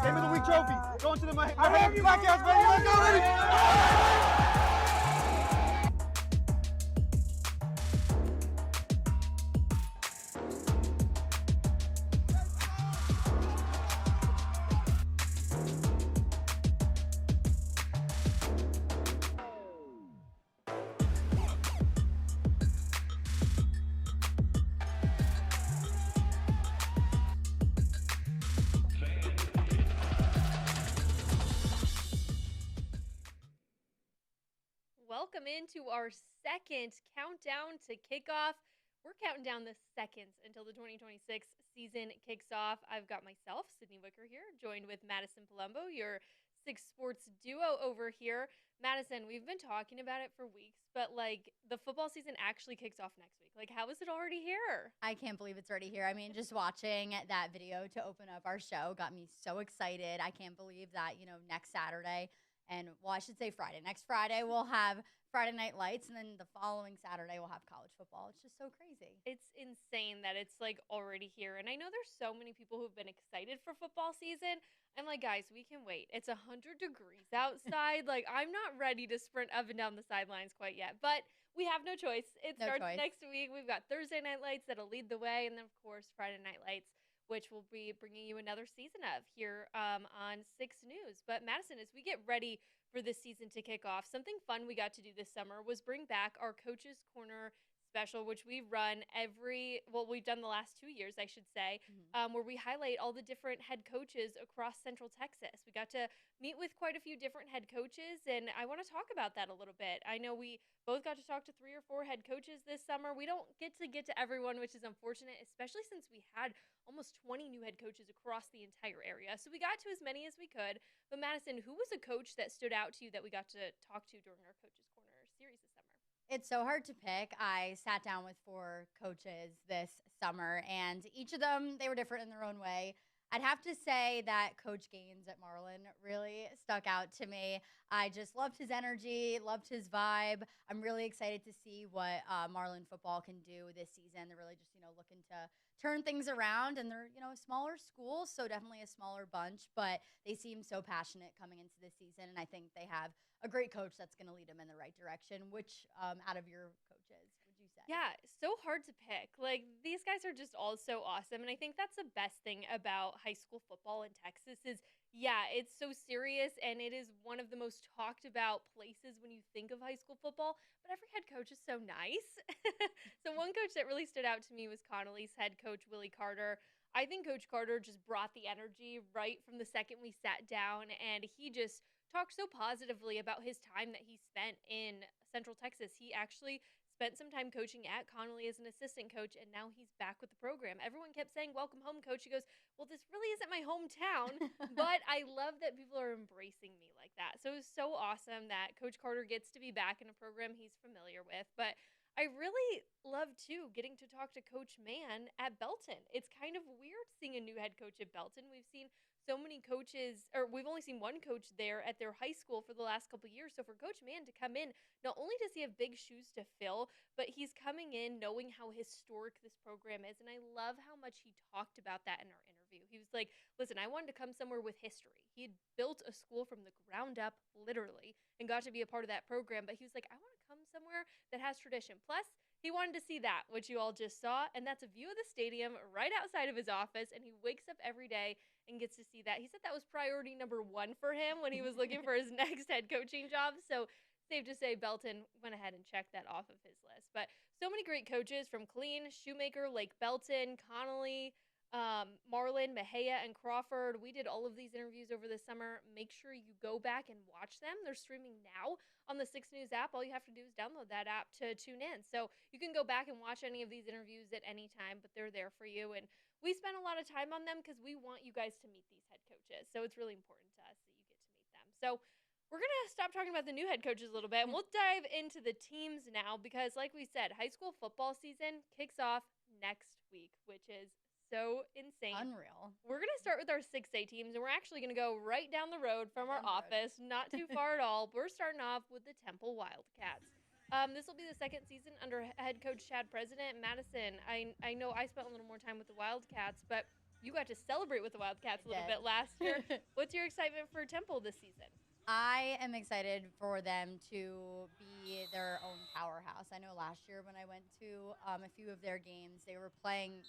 Game of the Week trophy. Going to the Miami Blackhawks, baby. Let's go, baby. Welcome into our second countdown to kickoff. We're counting down the seconds until the 2026 season kicks off. I've got myself, Sydney Wicker here, joined with Madison Palumbo, your Six Sports duo over here. Madison, we've been talking about it for weeks, but the football season actually kicks off next week. How is it already here? I can't believe it's already here. I mean, just watching that video to open up our show got me so excited. I can't believe that, next Saturday, and well, I should say Friday. Next Friday, we'll have Friday Night Lights, and then the following Saturday, we'll have college football. It's just so crazy. It's insane that it's already here. And I know there's so many people who've been excited for football season. I'm like, guys, we can wait. It's 100 degrees outside. I'm not ready to sprint up and down the sidelines quite yet. But we have no choice. It starts next week. We've got Thursday Night Lights that'll lead the way. And then, of course, Friday Night Lights, which we'll be bringing you another season of here on 6 News. But Madison, as we get ready for this season to kick off, something fun we got to do this summer was bring back our Coach's Corner special, which we run we've done the last 2 years, I should say, where we highlight all the different head coaches across Central Texas. We got to meet with quite a few different head coaches, and I want to talk about that a little bit. I know we both got to talk to 3 or 4 head coaches this summer. We don't get to everyone, which is unfortunate, especially since we had almost 20 new head coaches across the entire area. So we got to as many as we could. But Madison, who was a coach that stood out to you that we got to talk to during our Coach's Corner series this summer? It's so hard to pick. I sat down with 4 coaches this summer, and each of them, they were different in their own way. I'd have to say that Coach Gaines at Marlin really stuck out to me. I just loved his energy, loved his vibe. I'm really excited to see what Marlin football can do this season. They're really just, looking to turn things around, and they're, a smaller school, so definitely a smaller bunch, but they seem so passionate coming into this season, and I think they have a great coach that's going to lead them in the right direction. Which out of your coaches would you say? Yeah, so hard to pick. These guys are just all so awesome, and I think that's the best thing about high school football in Texas is, it's so serious, and it is one of the most talked about places when you think of high school football, but every head coach is so nice. So one coach that really stood out to me was Connolly's head coach, Willie Carter. I think Coach Carter just brought the energy right from the second we sat down, and he just talked so positively about his time that he spent in Central Texas. He actually spent some time coaching at Connolly as an assistant coach, and now he's back with the program. Everyone kept saying, "Welcome home, coach." He goes, "Well, this really isn't my hometown," but I love that people are embracing me like that. So it was so awesome that Coach Carter gets to be back in a program he's familiar with. But I really love, too, getting to talk to Coach Mann at Belton. It's kind of weird seeing a new head coach at Belton. We've seen so many coaches, or we've only seen one coach there at their high school for the last couple of years. So for Coach Mann to come in, not only does he have big shoes to fill, but he's coming in knowing how historic this program is. And I love how much he talked about that in our interview. He was like, listen, I wanted to come somewhere with history. He had built a school from the ground up, literally, and got to be a part of that program. But he was like, I want to come somewhere that has tradition. Plus, he wanted to see that, which you all just saw, and that's a view of the stadium right outside of his office, and he wakes up every day and gets to see that. He said that was priority number 1 for him when he was looking for his next head coaching job, so safe to say Belton went ahead and checked that off of his list. But so many great coaches from Killeen, Shoemaker, Lake Belton, Connolly, Marlin, Mejia, and Crawford. We did all of these interviews over the summer. Make sure you go back and watch them. They're streaming now on the 6 News app. All you have to do is download that app to tune in. So you can go back and watch any of these interviews at any time, but they're there for you. And we spent a lot of time on them because we want you guys to meet these head coaches. So it's really important to us that you get to meet them. So we're going to stop talking about the new head coaches a little bit, and we'll dive into the teams now because, like we said, high school football season kicks off next week, which is so insane. Unreal. We're going to start with our 6A teams, and we're actually going to go right down the road from our office, not too far at all. We're starting off with the Temple Wildcats. This will be the second season under head coach Chad President. Madison, I know I spent a little more time with the Wildcats, but You got to celebrate with the Wildcats a little did. bit last year. What's your excitement for Temple this season? I am excited for them to be their own powerhouse. I know last year when I went to a few of their games, they were playing,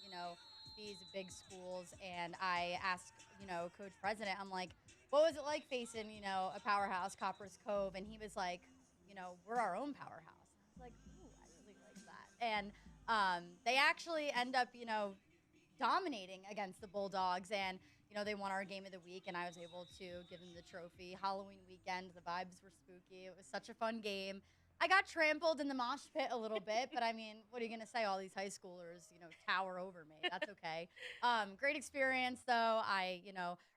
these big schools, and I asked, Coach President, I'm like, what was it like facing, a powerhouse, Copper's Cove? And he was like, we're our own powerhouse. And I was like, ooh, I really like that. And they actually end up, dominating against the Bulldogs, and they won our game of the week, and I was able to give them the trophy. Halloween weekend, the vibes were spooky. It was such a fun game. I got trampled in the mosh pit a little bit, but I mean, what are you going to say? All these high schoolers, tower over me. That's okay. Great experience, though. I,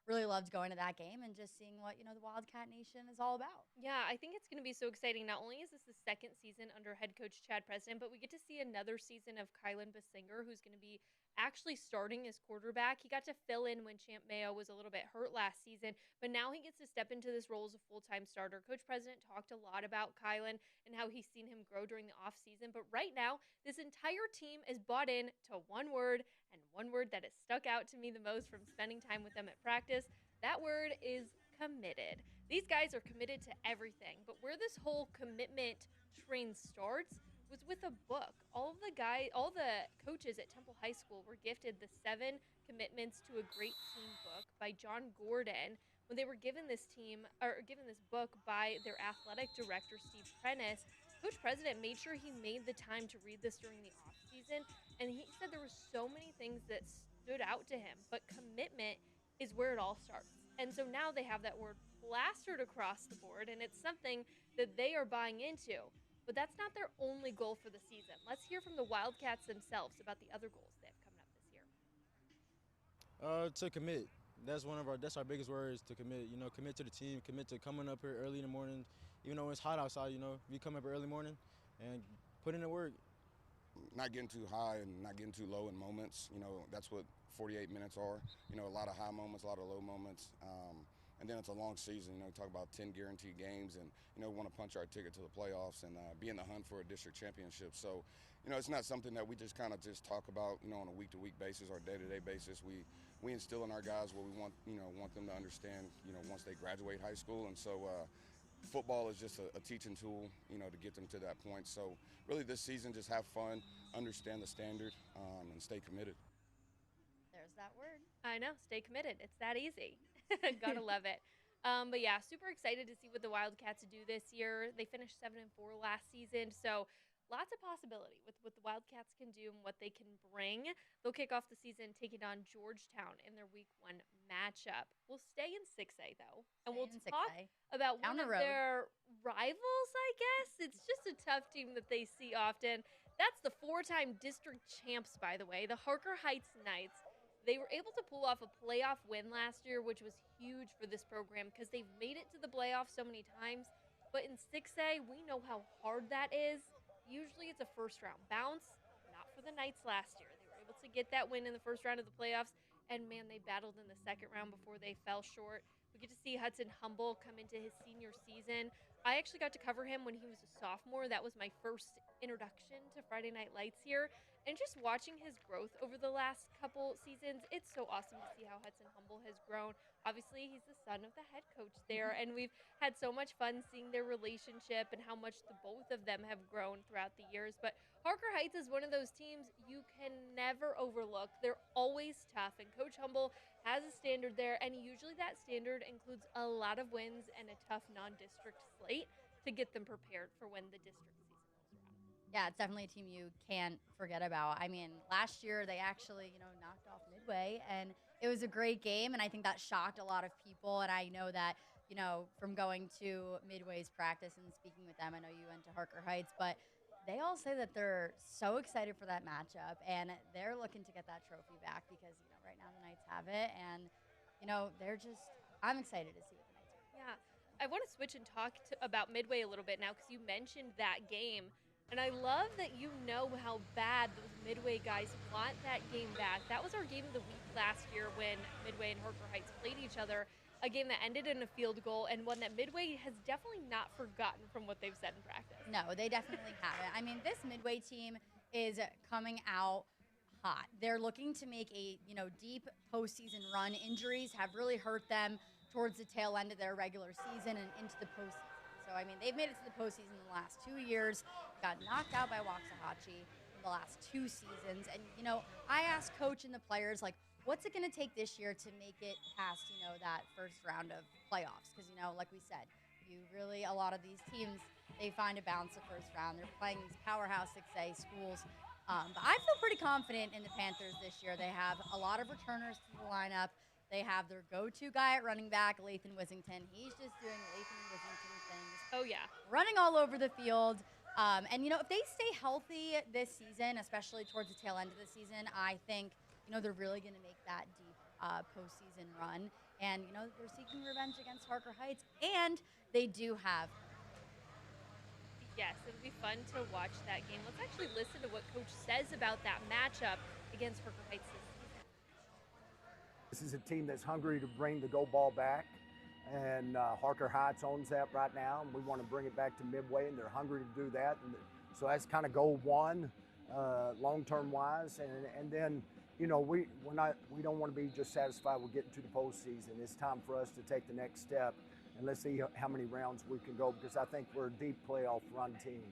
really loved going to that game and just seeing what, the Wildcat Nation is all about. Yeah, I think it's going to be so exciting. Not only is this the second season under head coach Chad President, but we get to see another season of Kylan Basinger, who's going to be actually starting as quarterback. He got to fill in when Champ Mayo was a little bit hurt last season, but now he gets to step into this role as a full-time starter. Coach President talked a lot about Kylan and how he's seen him grow during the offseason, but right now, this entire team is bought in to one word, and one word that has stuck out to me the most from spending time with them at practice. That word is committed. These guys are committed to everything, but where this whole commitment train starts was with a book. All the coaches at Temple High School were gifted the 7 Commitments to a Great Team book by John Gordon when they were given this book by their athletic director Steve Prentice. Coach President made sure he made the time to read this during the off season, and he said there were so many things that stood out to him, but commitment is where it all starts. And so now they have that word plastered across the board, and it's something that they are buying into. But that's not their only goal for the season. Let's hear from the Wildcats themselves about the other goals they have coming up this year. To commit. That's our biggest word, is to commit. Commit to the team, commit to coming up here early in the morning, even though it's hot outside. We come up early morning and put in the work. Not getting too high and not getting too low in moments. That's what 48 minutes are. A lot of high moments, a lot of low moments. And then it's a long season. Talk about 10 guaranteed games, and we want to punch our ticket to the playoffs and be in the hunt for a district championship. So, it's not something that we just kind of just talk about, on a week-to-week basis or day-to-day basis. We instill in our guys what we want them to understand, once they graduate high school. And so football is just a teaching tool, to get them to that point. So really this season, just have fun, understand the standard, and stay committed. There's that word. I know, stay committed. It's that easy. Gotta love it. But yeah, super excited to see what the Wildcats do this year. They finished 7-4 last season, so lots of possibility with what the Wildcats can do and what they can bring. They'll kick off the season taking on Georgetown in their Week 1 matchup. We'll stay in 6A, though, and we'll talk about one of their rivals, I guess. It's just a tough team that they see often. That's the 4-time district champs, by the way, the Harker Heights Knights. They were able to pull off a playoff win last year, which was huge for this program because they've made it to the playoffs so many times. But in 6A, we know how hard that is. Usually it's a first-round bounce. Not for the Knights last year. They were able to get that win in the first round of the playoffs, and, man, they battled in the second round before they fell short. We get to see Hudson Humble come into his senior season. I actually got to cover him when he was a sophomore. That was my first introduction to Friday Night Lights here. And just watching his growth over the last couple seasons, it's so awesome to see how Hudson Humble has grown. Obviously, he's the son of the head coach there, and we've had so much fun seeing their relationship and how much the both of them have grown throughout the years. But Harker Heights is one of those teams you can never overlook. They're always tough, and Coach Humble has a standard there, and usually that standard includes a lot of wins and a tough non-district slate to get them prepared for when the district season rolls around. Yeah, it's definitely a team you can't forget about. I mean, last year they actually, knocked off Midway, and it was a great game, and I think that shocked a lot of people. And I know that, from going to Midway's practice and speaking with them, I know you went to Harker Heights, but they all say that they're so excited for that matchup, and they're looking to get that trophy back because, right now the Knights have it, and, I'm excited to see what the Knights are. Yeah, I want to switch and talk about Midway a little bit now because you mentioned that game. And I love that you know how bad those Midway guys want that game back. That was our game of the week last year when Midway and Harker Heights played each other, a game that ended in a field goal and one that Midway has definitely not forgotten from what they've said in practice. No, they definitely haven't. I mean, this Midway team is coming out hot. They're looking to make a, deep postseason run. Injuries have really hurt them towards the tail end of their regular season and into the postseason. So, they've made it to the postseason in the last 2 years, got knocked out by Waxahachie in the last 2 seasons. And, I asked Coach and the players, like, what's it going to take this year to make it past, that first round of playoffs? Because, like we said, a lot of these teams, they find a bounce the first round. They're playing these powerhouse 6A schools. But I feel pretty confident in the Panthers this year. They have a lot of returners to the lineup. They have their go-to guy at running back, Lathan Wissington. He's just doing Lathan Wissington things. Oh, yeah. Running all over the field. And, if they stay healthy this season, especially towards the tail end of the season, I think, they're really going to make that deep postseason run. And, they're seeking revenge against Harker Heights. And they do have. Yes, it'll be fun to watch that game. Let's actually listen to what Coach says about that matchup against Harker Heights this season. This is a team that's hungry to bring the go ball back, and Harker Heights owns that right now, and we want to bring it back to Midway, and they're hungry to do that. And so that's kind of goal one, long-term wise, and then we don't want to be just satisfied with getting to the postseason. It's time for us to take the next step, and let's see how many rounds we can go, because I think we're a deep playoff run team.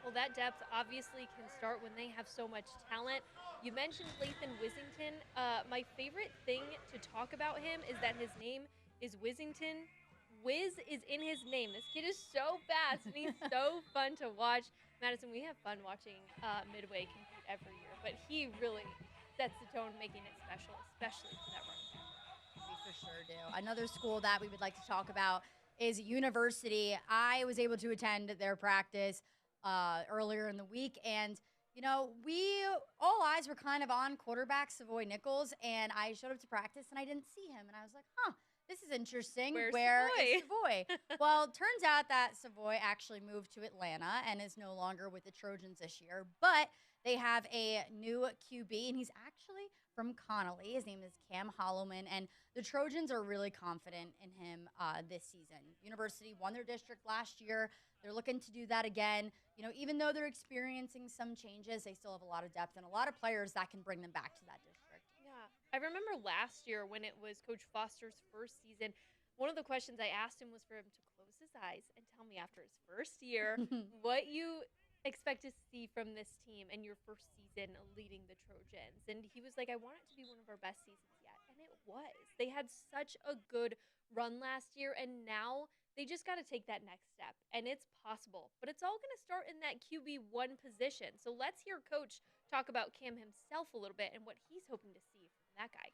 Well, that depth obviously can start when they have so much talent. You mentioned Lathan Wissington. My favorite thing to talk about him is that his name is Wissington. Wiz is in his name. This kid is so fast, and he's so fun to watch. Madison, we have fun watching Midway compete every year, but he really sets the tone, making it special, especially for that running back. We for sure do. Another school that we would like to talk about is University. I was able to attend their practice earlier in the week, and all eyes were kind of on quarterback Savoy Nichols, and I showed up to practice and I didn't see him, and I was like, this is interesting. Where is Savoy? Well, it turns out that Savoy actually moved to Atlanta and is no longer with the Trojans this year, but they have a new QB, and he's actually from Connolly. His name is Cam Hollowman, and the Trojans are really confident in him this season. University won their district last year. They're looking to do that again. Even though they're experiencing some changes, they still have a lot of depth and a lot of players that can bring them back to that district. Yeah. I remember last year when it was Coach Foster's first season, one of the questions I asked him was for him to close his eyes and tell me after his first year what you expect to see from this team and your first season leading the Trojans. And he was like, I want it to be one of our best seasons yet. And it was. They had such a good run last year, and now they just got to take that next step, and it's possible. But it's all going to start in that QB1 position. So let's hear Coach talk about Cam himself a little bit and what he's hoping to see from that guy.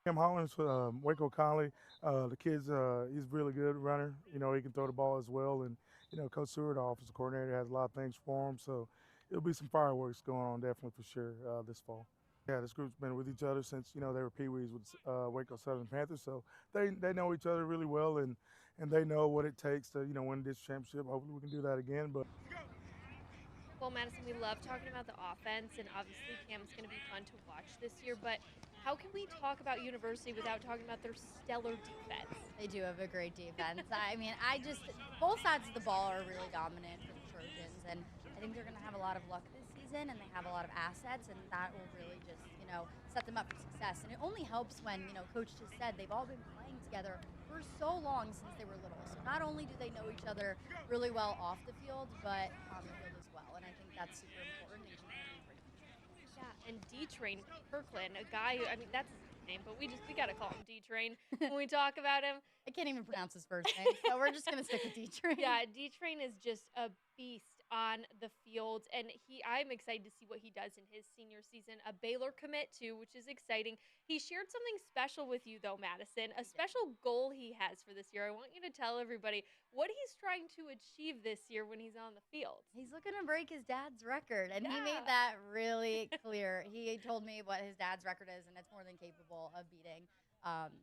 Cam Hollins, Waco Conley. The kid's he's a really good runner. He can throw the ball as well. And, Coach Seward, the offensive coordinator, has a lot of things for him. So it'll be some fireworks going on definitely for sure this fall. Yeah, this group's been with each other since, they were Pee-wees with Waco Southern Panthers. So they know each other really well, and they know what it takes to, win this championship. Hopefully we can do that again. But Well, Madison, we love talking about the offense, and obviously Cam's going to be fun to watch this year. But how can we talk about University without talking about their stellar defense? They do have a great defense. Both sides of the ball are really dominant for the Trojans, and I think they're going to have a lot of luck this season, and they have a lot of assets, and that will really just, set them up for success. And it only helps when, Coach just said they've all been playing together for so long since they were little. So not only do they know each other really well off the field, but on the field as well. And I think that's super important. Yeah, and D-Train Kirkland, a guy who, that's his name, but we got to call him D-Train when we talk about him. I can't even pronounce his first name, so we're just going to stick with D-Train. Yeah, D-Train is just a beast on the field, and I'm excited to see what he does in his senior season. A Baylor commit too, which is exciting. He shared something special with you though, Madison, a special goal he has for this year. I want you to tell everybody what he's trying to achieve this year when he's on the field. He's looking to break his dad's record, and he made that really clear. He told me what his dad's record is, and it's more than capable of beating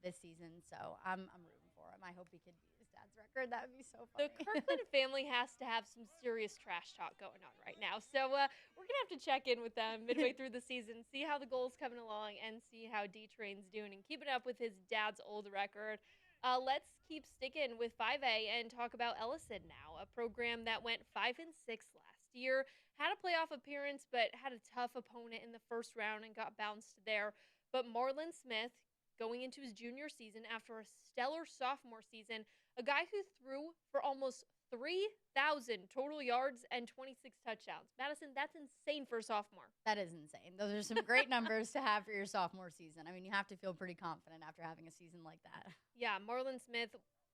this season. So I'm rooting for him. I hope he could beat his dad's record. That would be so funny. The Kirkland family has to have some serious trash talk going on right now. So we're going to have to check in with them midway through the season, see how the goal's coming along, and see how D-Train's doing and keeping up with his dad's old record. Let's keep sticking with 5A and talk about Ellison now, a program that went 5-6 last year. Had a playoff appearance, but had a tough opponent in the first round and got bounced there. But Marlon Smith, going into his junior season after a stellar sophomore season, a guy who threw for almost 3,000 total yards and 26 touchdowns. Madison, that's insane for a sophomore. That is insane. Those are some great numbers to have for your sophomore season. I mean, you have to feel pretty confident after having a season like that. Yeah, Marlon Smith,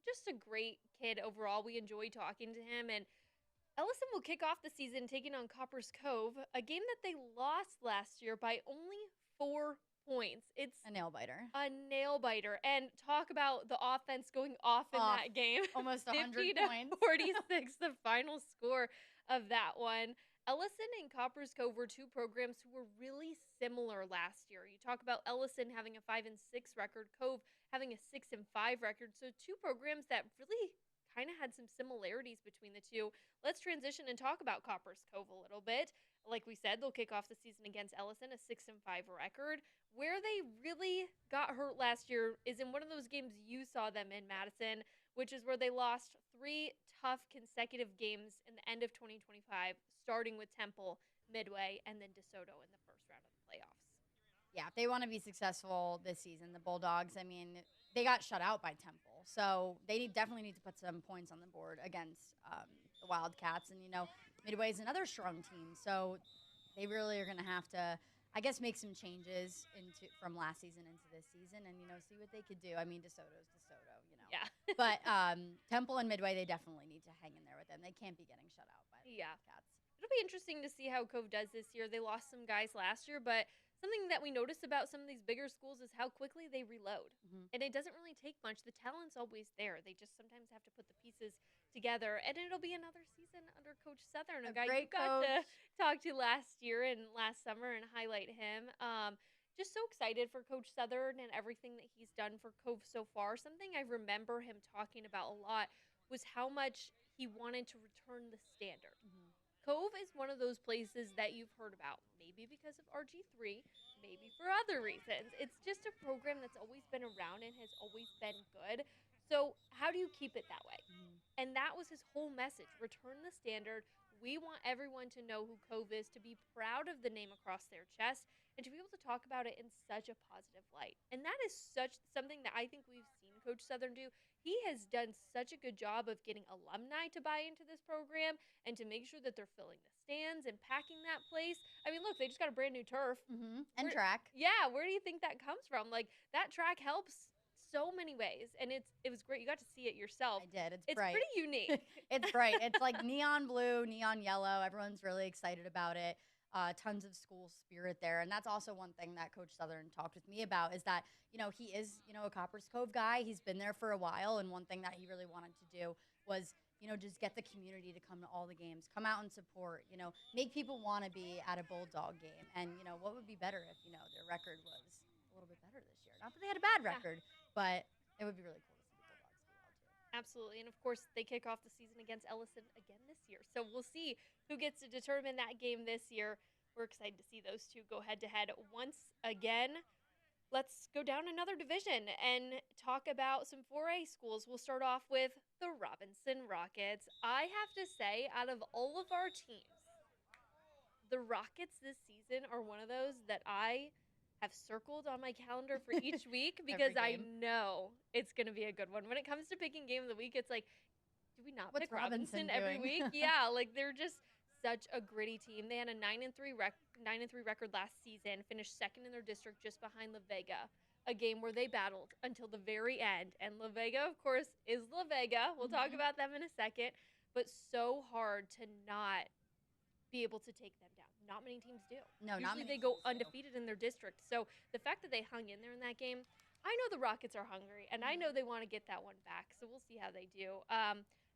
just a great kid overall. We enjoy talking to him. And Ellison will kick off the season taking on Copper's Cove, a game that they lost last year by only 4 points. It's A nail biter. a nail biter. And talk about the offense going off in that game. Almost 50 100 to points. 46, the final score of that one. Ellison and Copper's Cove were two programs who were really similar last year. You talk about Ellison having a 5-6 record, Cove having a 6-5 record. So two programs that really kind of had some similarities between the two. Let's transition and talk about Copper's Cove a little bit. Like we said, they'll kick off the season against Ellison, a 6-5 record. Where they really got hurt last year is in one of those games you saw them in, Madison, which is where they lost 3 tough consecutive games in the end of 2025, starting with Temple, Midway, and then DeSoto in the first round of the playoffs. Yeah, if they want to be successful this season, the Bulldogs, I mean, they got shut out by Temple. So they definitely need to put some points on the board against the Wildcats. And, Midway is another strong team. So they really are going to have to, I guess, make some changes from last season into this season and, see what they could do. I mean, DeSoto's DeSoto, Yeah. But Temple and Midway, they definitely need to hang in there with them. They can't be getting shut out by the Wildcats. It'll be interesting to see how Cove does this year. They lost some guys last year, but something that we notice about some of these bigger schools is how quickly they reload. Mhm. And it doesn't really take much. The talent's always there. They just sometimes have to put the pieces together. And it'll be another season under Coach Southern, a guy you great got to coach. talk to last year and last summer and highlight him. Just so excited for Coach Southern and everything that he's done for Cove so far. Something I remember him talking about a lot was how much he wanted to return the standard. Mhm. Cove is one of those places that you've heard about, maybe because of RG3, maybe for other reasons. It's just a program that's always been around and has always been good. So how do you keep it that way? Mhm. And that was his whole message, return the standard. We want everyone to know who Cove is, to be proud of the name across their chest, and to be able to talk about it in such a positive light. And that is something that I think we've seen Coach Southern do. He has done such a good job of getting alumni to buy into this program and to make sure that they're filling the stands and packing that place. I mean, look, they just got a brand new turf. And Where- track. Yeah, where do you think that comes from? Like, that track helps so many ways, and it was great. You got to see it yourself. I did. It's It's bright. pretty unique. It's bright. It's like neon blue, neon yellow. Everyone's really excited about it. Tons of school spirit there. And that's also one thing that Coach Southern talked with me about is that, he is, a Copper's Cove guy. He's been there for a while. And one thing that he really wanted to do was, just get the community to come to all the games, come out and support, make people want to be at a Bulldog game. And, what would be better if, their record was a little bit better this year? Not that they had a bad record, but it would be really cool to see the Bulldogs do well, too. Absolutely. And of course, they kick off the season against Ellison again this year. So we'll see who gets to determine that game this year. We're excited to see those two go head to head once again. Let's go down another division and talk about some 4A schools. We'll start off with the Robinson Rockets. I have to say, out of all of our teams, the Rockets this season are one of those that I have circled on my calendar for each week because I game. know it's going to be a good one. When it comes to picking game of the week, it's like, do we not What's pick Robinson Robinson every doing? week? Yeah, like they're just such a gritty team. They had a 9-3 record last season, finished second in their district just behind La Vega, a game where they battled until the very end. And La Vega, of course, is La Vega. We'll talk Mhm. about them in a second. But so hard to not be able to take them down. Not many teams do. No, not Usually many they go teams do. undefeated in their district. So the fact that they hung in there in that game, I know the Rockets are hungry, and I know they want to get that one back. So we'll see how they do.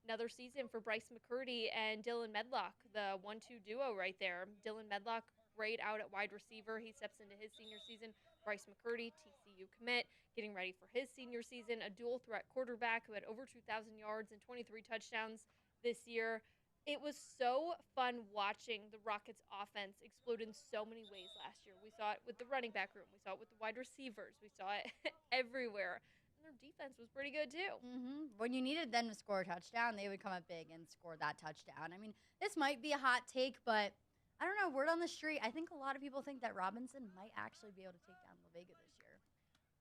Another season for Bryce McCurdy and Dylan Medlock, the 1-2 duo right there. Dylan Medlock, great out at wide receiver. He steps into his senior season. Bryce McCurdy, TCU commit, getting ready for his senior season. A dual threat quarterback who had over 2,000 yards and 23 touchdowns this year. It was so fun watching the Rockets offense explode in so many ways last year. We saw it with the running back room. We saw it with the wide receivers. We saw it everywhere. And their defense was pretty good, too. When you needed them to score a touchdown, they would come up big and score that touchdown. I mean, this might be a hot take, but I don't know. Word on the street, I think a lot of people think that Robinson might actually be able to take down La Vega this year.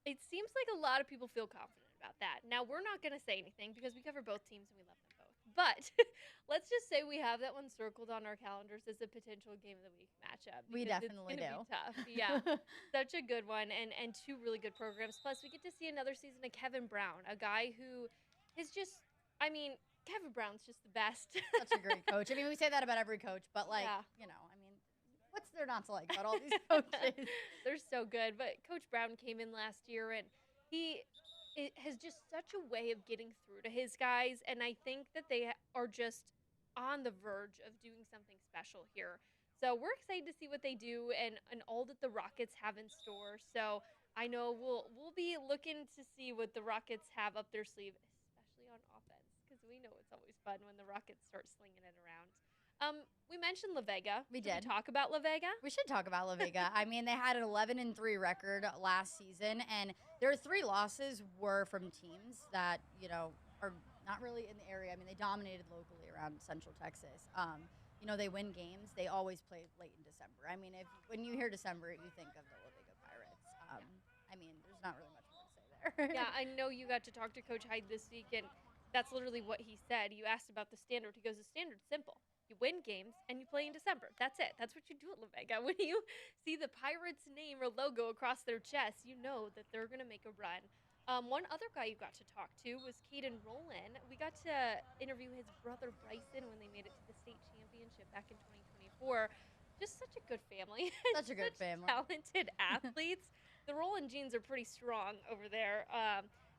It seems like a lot of people feel confident about that. Now, we're not going to say anything because we cover both teams and we love them both. But let's just say we have that one circled on our calendars as a potential game of the week matchup. We definitely it's do. Be tough. Yeah, such a good one, and two really good programs. Plus, we get to see another season of Kevin Brown, a guy who is just, I mean, Kevin Brown's just the best. Such a great coach. I mean, we say that about every coach, but you know, I mean, what's there not to like about all these coaches? They're so good. But Coach Brown came in last year, and it has just such a way of getting through to his guys, and I think that they are just on the verge of doing something special here. So we're excited to see what they do and all that the Rockets have in store. So I know we'll be looking to see what the Rockets have up their sleeve, especially on offense, because we know it's always fun when the Rockets start slinging it around. We mentioned La Vega. We did. We talk about La Vega? We should talk about La Vega. I mean, they had an 11-3 record last season, and their 3 losses were from teams that, you know, are not really in the area. I mean, they dominated locally around Central Texas. You know, they win games. They always play late in December. I mean, when you hear December, you think of the La Vega Pirates. I mean, there's not really much more to say there. Yeah, I know you got to talk to Coach Hyde this week, and that's literally what he said. You asked about the standard. He goes, the standard's simple. You win games, and you play in December. That's it. That's what you do at La Vega. When you see the Pirates name or logo across their chest, you know that they're going to make a run. One other guy you got to talk to was Caden Rowland. We got to interview his brother Bryson when they made it to the state championship back in 2024. Just such a good family. Such a good family. Talented athletes. The Rowland genes are pretty strong over there.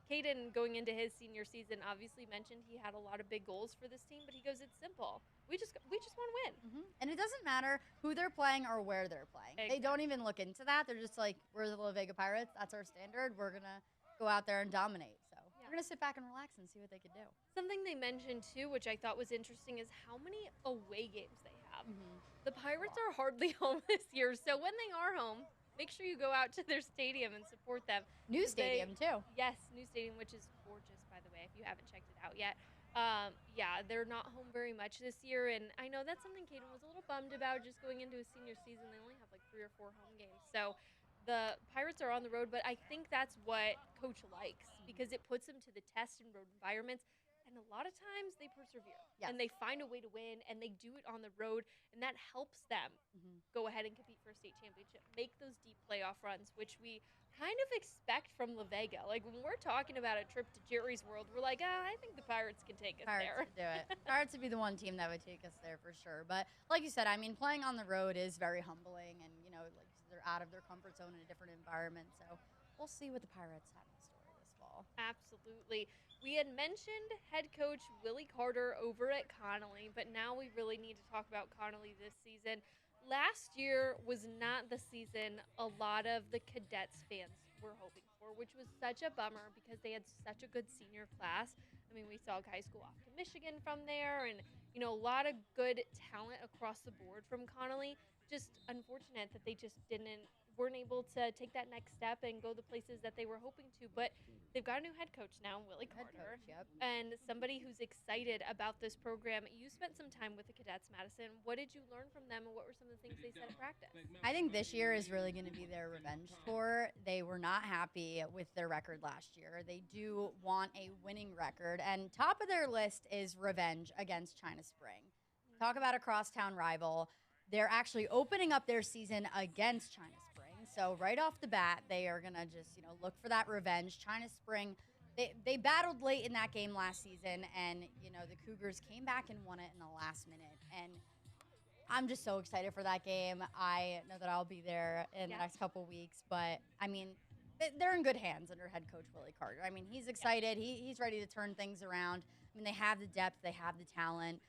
Caden, going into his senior season, obviously mentioned he had a lot of big goals for this team, but he goes, it's simple. We just want to win. And it doesn't matter who they're playing or where they're playing. Exactly. They don't even look into that. They're just like, we're the La Vega Pirates. That's our standard. We're going to go out there and dominate. So we're going to sit back and relax and see what they can do. Something they mentioned, too, which I thought was interesting, is how many away games they have. The Pirates are hardly home this year, so when they are home, make sure you go out to their stadium and support them. New stadium, too. Yes, new stadium, which is gorgeous, by the way, if you haven't checked it out yet. Yeah, they're not home very much this year, and I know that's something Caden was a little bummed about just going into a senior season. They only have like 3 or 4 home games. So the Pirates are on the road, but I think that's what Coach likes because it puts them to the test in road environments. And a lot of times they persevere and they find a way to win and they do it on the road, and that helps them go ahead and compete for a state championship, make those deep playoff runs, which we kind of expect from La Vega. Like when we're talking about a trip to Jerry's World, we're like, I think the Pirates can take us there. Pirates would do it. Pirates would be the one team that would take us there for sure. But like you said, I mean, playing on the road is very humbling, and you know, like they're out of their comfort zone in a different environment. So we'll see what the Pirates have in store this fall. Absolutely. We had mentioned head coach Willie Carter over at Connolly, but now we really need to talk about Connolly this season. Last year was not the season a lot of the Cadets fans were hoping for, which was such a bummer because they had such a good senior class. I mean, we saw guys go off to Michigan from there, and you know, a lot of good talent across the board from Connolly. Just unfortunate that they just weren't able to take that next step and go the places that they were hoping to. But they've got a new head coach now, Willie Carter, and somebody who's excited about this program. You spent some time with the Cadets, Madison. What did you learn from them, and what were some of the things they said at practice? I think this year is really going to be their revenge tour. They were not happy with their record last year. They do want a winning record, and top of their list is revenge against China Spring. Talk about a crosstown rival. They're actually opening up their season against China Spring. So right off the bat, they are going to just, you know, look for that revenge. China Spring, they battled late in that game last season, and, you know, the Cougars came back and won it in the last minute. And I'm just so excited for that game. I know that I'll be there in the next couple weeks. But, I mean, they're in good hands under head coach Willie Carter. I mean, he's excited. He's ready to turn things around. I mean, they have the depth. They have the talent.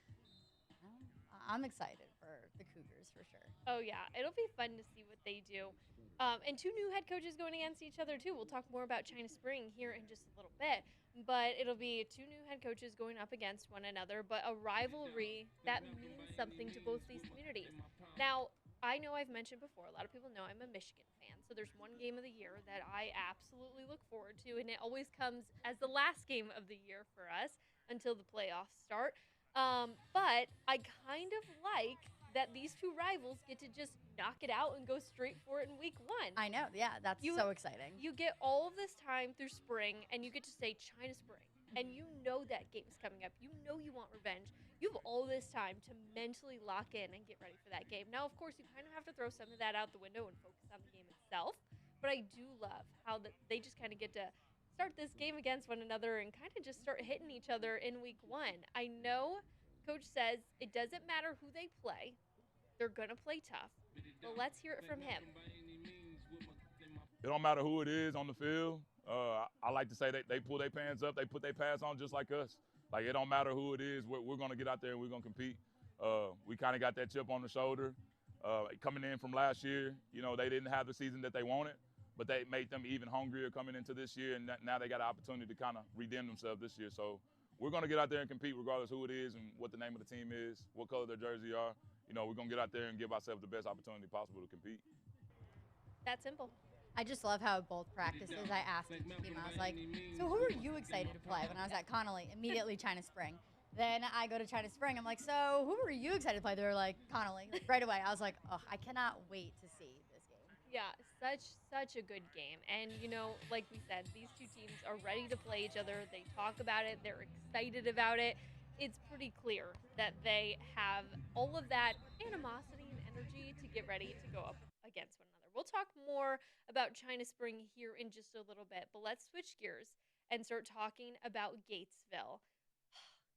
I'm excited for the Cougars for sure. Oh, yeah. It'll be fun to see what they do. And 2 new head coaches going against each other, too. We'll talk more about China Spring here in just a little bit. But it'll be 2 new head coaches going up against one another, but a rivalry that means something to both these communities. Now, I know I've mentioned before, a lot of people know I'm a Michigan fan. So there's one game of the year that I absolutely look forward to, and it always comes as the last game of the year for us until the playoffs start. But I kind of like that these two rivals get to just knock it out and go straight for it in week one. I know. Yeah, that's You so exciting. you get all of this time through spring, and you get to say China Spring, and you know that game's coming up. You know you want revenge. You have all this time to mentally lock in and get ready for that game. Now, of course, you kind of have to throw some of that out the window and focus on the game itself. But I do love how they just kind of get to start this game against one another and kind of just start hitting each other in week one. I know Coach says it doesn't matter who they play, they're going to play tough. But let's hear it from him. It don't matter who it is on the field. I like to say they pull their pants up, they put their pads on just like us. Like, it don't matter who it is, we're going to get out there and we're going to compete. We kind of got that chip on the shoulder. Coming in from last year, you know, they didn't have the season that they wanted, but they made them even hungrier coming into this year, and now they got an opportunity to kind of redeem themselves this year. So we're going to get out there and compete regardless who it is and what the name of the team is, what color their jersey are. You know, we're going to get out there and give ourselves the best opportunity possible to compete. That simple. I just love how both practices I asked each team, I was like, so who are you excited to play? When I was at Connolly, immediately China Spring. Then I go to China Spring. I'm like, so who are you excited to play? They're like, Connolly. Like, right away, I was like, oh, I cannot wait to see this game. Yeah, such a good game. And, you know, like we said, these two teams are ready to play each other. They talk about it. They're excited about it. It's pretty clear that they have all of that animosity and energy to get ready to go up against one another. We'll talk more about China Spring here in just a little bit, but let's switch gears and start talking about Gatesville.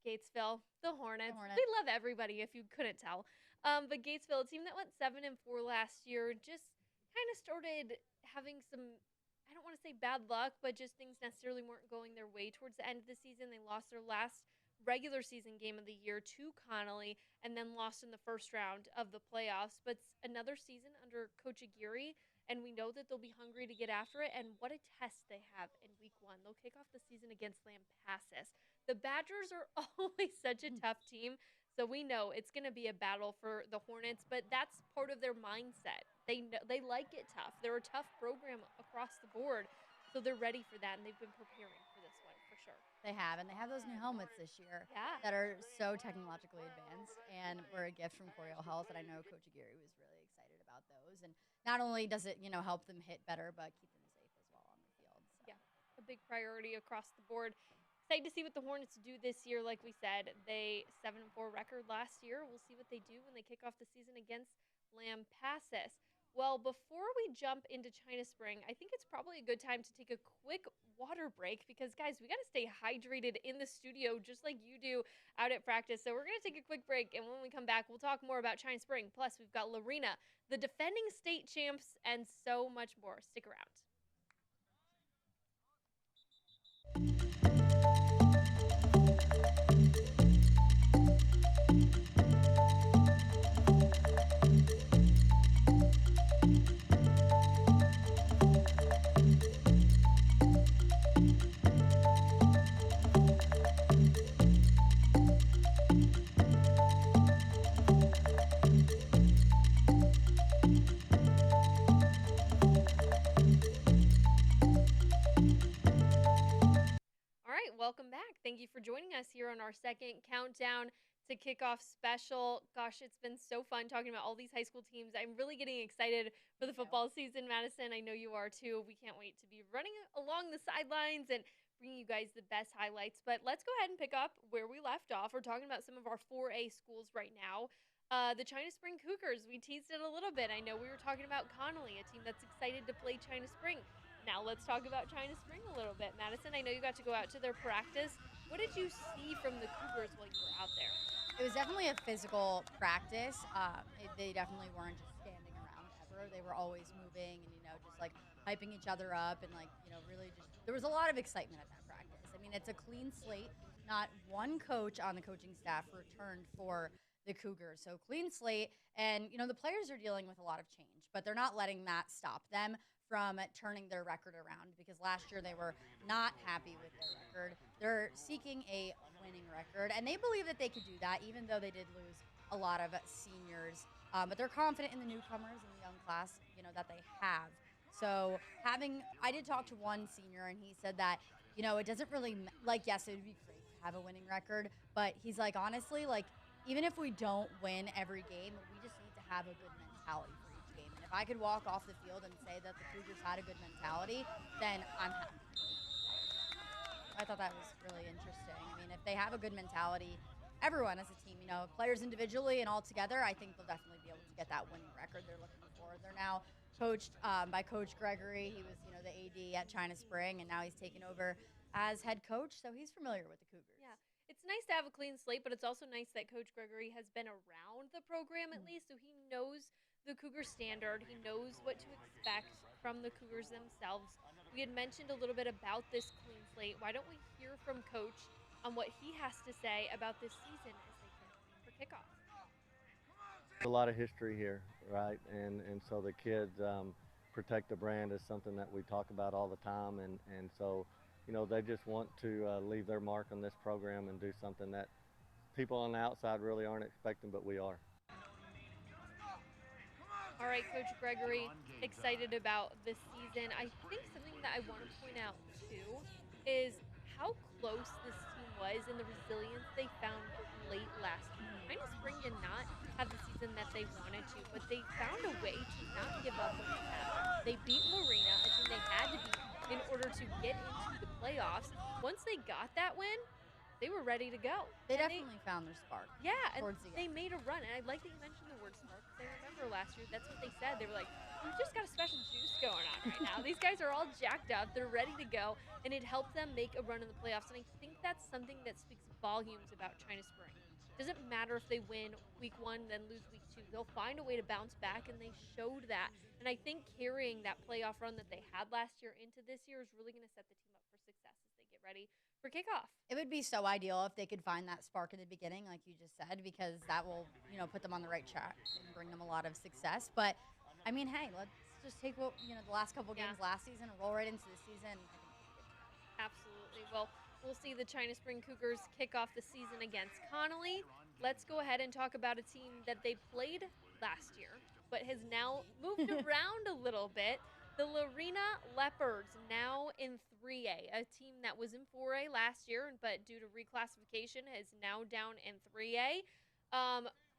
Gatesville, the Hornets. We love everybody, if you couldn't tell. But Gatesville, a team that went 7-4 last year, just kind of started having some, I don't want to say bad luck, but just things necessarily weren't going their way towards the end of the season. They lost their last regular season game of the year to Connolly and then lost in the first round of the playoffs. But another season under Coach Aguirre, and we know that they'll be hungry to get after it. And what a test they have in week one. They'll kick off the season against Lampasas. The Badgers are always such a tough team, so we know it's going to be a battle for the Hornets, but that's part of their mindset. They like it tough. They're a tough program across the board, so they're ready for that, and they've been preparing for this one for sure. They have, and they have those new helmets this year that are so technologically advanced and were a gift from Coryell Health, and I know Coach Aguirre was really excited about those. And not only does it, help them hit better, but keep them safe as well on the field. So. Yeah, a big priority across the board. Excited to see what the Hornets do this year. Like we said, they 7-4 record last year. We'll see what they do when they kick off the season against Lampasas. Well, before we jump into China Spring, I think it's probably a good time to take a quick water break because, guys, we got to stay hydrated in the studio just like you do out at practice. So we're going to take a quick break, and when we come back, we'll talk more about China Spring. Plus, we've got Lorena, the defending state champs, and so much more. Stick around. Welcome back. Thank you for joining us here on our second countdown to Kickoff special. Gosh, it's been so fun talking about all these high school teams. I'm really getting excited for the football season, Madison. I know you are too. We can't wait to be running along the sidelines and bringing you guys the best highlights. But let's go ahead and pick up where we left off. We're talking about some of our 4A schools right now. The China Spring Cougars, we teased it a little bit. I know we were talking about Connolly, a team that's excited to play China Spring. Now let's talk about China Spring a little bit. Madison, I know you got to go out to their practice. What did you see from the Cougars while you were out there? It was definitely a physical practice. They definitely weren't just standing around ever. They were always moving and, just like hyping each other up and really just, there was a lot of excitement at that practice. I mean, it's a clean slate. Not one coach on the coaching staff returned for the Cougars. So clean slate. And, the players are dealing with a lot of change, but they're not letting that stop them from turning their record around because last year they were not happy with their record. They're seeking a winning record, and they believe that they could do that even though they did lose a lot of seniors But they're confident in the newcomers and the young class, that they have. So I did talk to one senior, and he said that, it doesn't really, yes, it would be great to have a winning record, but he's like, honestly, even if we don't win every game, we just need to have a good mentality for each game. And if I could walk off the field and say that the Cougars had a good mentality, then I'm happy. I thought that was really interesting. I mean, if they have a good mentality, everyone as a team, players individually and all together, I think they'll definitely be able to get that winning record they're looking for. They're now coached by Coach Gregory. He was, the AD at China Spring, and now he's taken over as head coach, so he's familiar with the Cougars. Yeah. It's nice to have a clean slate, but it's also nice that Coach Gregory has been around the program at least, so he knows the Cougar standard. He knows what to expect from the Cougars themselves. We had mentioned a little bit about this clean slate. Why don't we hear from Coach on what he has to say about this season as they get ready for kickoff? A lot of history here, right? And so the kids protect the brand is something that we talk about all the time, and so they just want to leave their mark on this program and do something that people on the outside really aren't expecting, but we are. All right, Coach Gregory, excited about this season. I think something that I want to point out, too, is how close this team was and the resilience they found late last year. China Spring did not have the season that they wanted to, but they found a way to not give up when it happened. They beat Lorena, a team they had to beat in order to get into the playoffs. Once they got that win, they were ready to go. They definitely found their spark. Yeah, and they end. made a run. And I like that you mentioned the word spark, because I remember last year, that's what they said. They were like, we've just got a special juice going on right now. These guys are all jacked up. They're ready to go. And it helped them make a run in the playoffs. And I think that's something that speaks volumes about China Spring. Doesn't matter if they win week 1, then lose week 2. They'll find a way to bounce back, and they showed that. And I think carrying that playoff run that they had last year into this year is really going to set the team up for success as they get ready for kickoff. It would be so ideal if they could find that spark in the beginning, like you just said, because that will, put them on the right track and bring them a lot of success. But, I mean, hey, let's just take what, the last couple games last season and roll right into the season. Absolutely. Well, we'll see the China Spring Cougars kick off the season against Connolly. Let's go ahead and talk about a team that they played last year, but has now moved around a little bit. The Lorena Leopards, now in 3A, a team that was in 4A last year, but due to reclassification is now down in 3A.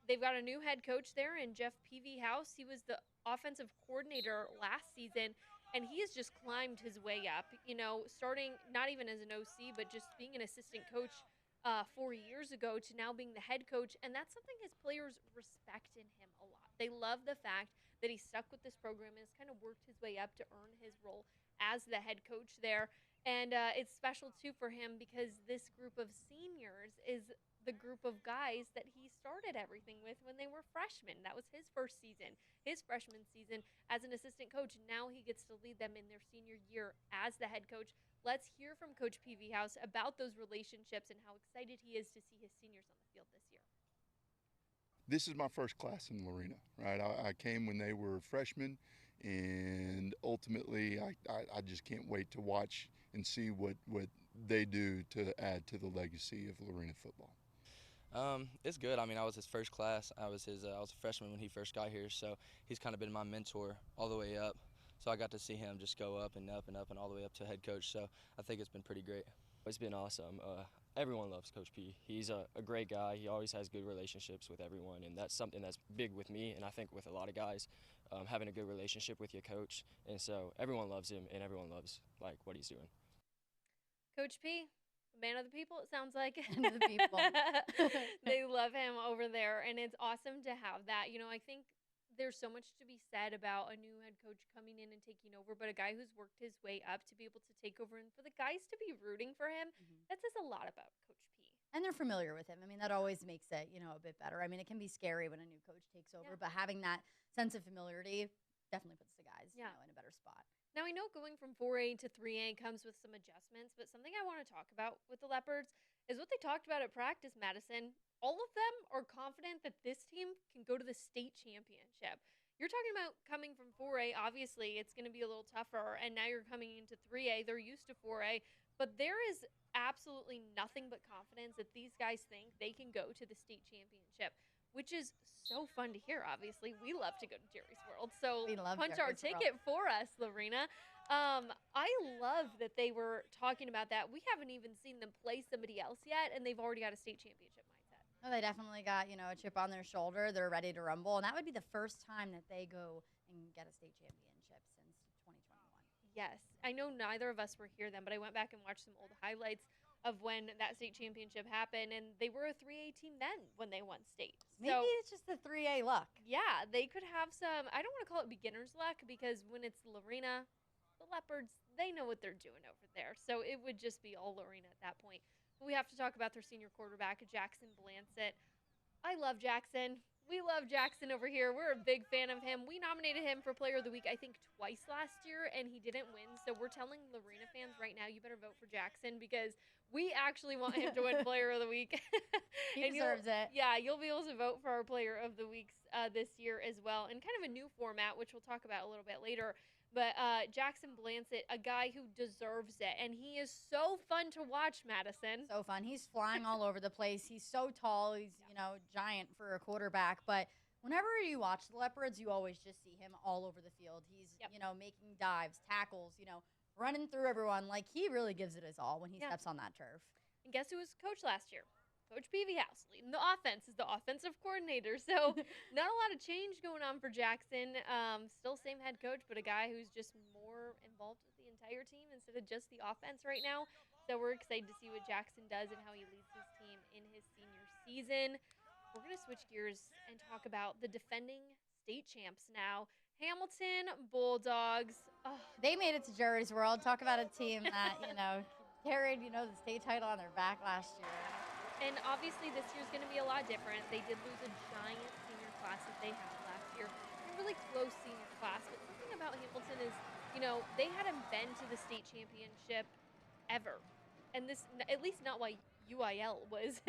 They've got a new head coach there in Jeff Peavyhouse. He was the offensive coordinator last season, and he has just climbed his way up, starting not even as an OC, but just being an assistant coach 4 years ago to now being the head coach. And that's something his players respect in him a lot. They love the fact that he stuck with this program and has kind of worked his way up to earn his role as the head coach there. And it's special, too, for him because this group of seniors is the group of guys that he started everything with when they were freshmen. That was his first season, his freshman season as an assistant coach. Now he gets to lead them in their senior year as the head coach. Let's hear from Coach Peavyhouse about those relationships and how excited he is to see his seniors on the field this year. This is my first class in Lorena, right? I came when they were freshmen, and ultimately I just can't wait to watch and see what they do to add to the legacy of Lorena football. It's good. I mean, I was his first class. I was a freshman when he first got here, so he's kind of been my mentor all the way up. So I got to see him just go up and up and up and all the way up to head coach. So I think it's been pretty great. It's been awesome. Everyone loves Coach P. He's a great guy. He always has good relationships with everyone, and that's something that's big with me, and I think with a lot of guys, having a good relationship with your coach. And so everyone loves him, and everyone loves what he's doing. Coach P, man of the people, it sounds like. Man of the people. They love him over there, and it's awesome to have that. I think there's so much to be said about a new head coach coming in and taking over, but a guy who's worked his way up to be able to take over and for the guys to be rooting for him, that says a lot about Coach P. And they're familiar with him. I mean, that always makes it, a bit better. I mean, it can be scary when a new coach takes over, but having that sense of familiarity definitely puts the guys, in a better spot. Now, I know going from 4A to 3A comes with some adjustments, but something I want to talk about with the Leopards is what they talked about at practice, Madison. All of them are confident that this team can go to the state championship. You're talking about coming from 4A. Obviously, it's going to be a little tougher, and now you're coming into 3A. They're used to 4A, but there is absolutely nothing but confidence that these guys think they can go to the state championship. which is so fun to hear. Obviously, we love to go to Jerry's World, so We love punch our Jerry's World. ticket for us, Lorena. I love that they were talking about that. We haven't even seen them play somebody else yet, and they've already got a state championship mindset. Oh, they definitely got, a chip on their shoulder. They're ready to rumble, and that would be the first time that they go and get a state championship since 2021. Yes. I know neither of us were here then, but I went back and watched some old highlights of when that state championship happened, and they were a 3A team then when they won state. Maybe it's just the 3A luck. Yeah, they could have some, I don't want to call it beginner's luck, because when it's Lorena, the Leopards, they know what they're doing over there. So it would just be all Lorena at that point. But we have to talk about their senior quarterback, Jackson Blancett. I love Jackson. We love Jackson over here. We're a big fan of him. We nominated him for Player of the Week, I think, twice last year, and he didn't win. So we're telling Lorena fans right now, you better vote for Jackson, because we actually want him to win Player of the Week. He deserves it. Yeah, you'll be able to vote for our Player of the Weeks this year as well, and kind of a new format, which we'll talk about a little bit later. But Jackson Blancett, a guy who deserves it, and he is so fun to watch, Madison. So fun. He's flying all over the place. He's so tall. He's, giant for a quarterback. But whenever you watch the Leopards, you always just see him all over the field. He's, making dives, tackles, running through everyone. Like, he really gives it his all when he steps on that turf. And guess who was coach last year? Coach Peavyhouse leading the offense is the offensive coordinator. So not a lot of change going on for Jackson. Still same head coach, but a guy who's just more involved with the entire team instead of just the offense right now. So we're excited to see what Jackson does and how he leads his team in his senior season. We're going to switch gears and talk about the defending state champs now. Hamilton Bulldogs. Oh. They made it to Jerry's World. Talk about a team that, carried, the state title on their back last year. And obviously this year's going to be a lot different. They did lose a giant senior class that they had last year. A really close senior class. But something about Hamilton is, they hadn't been to the state championship ever. And this, at least not while UIL was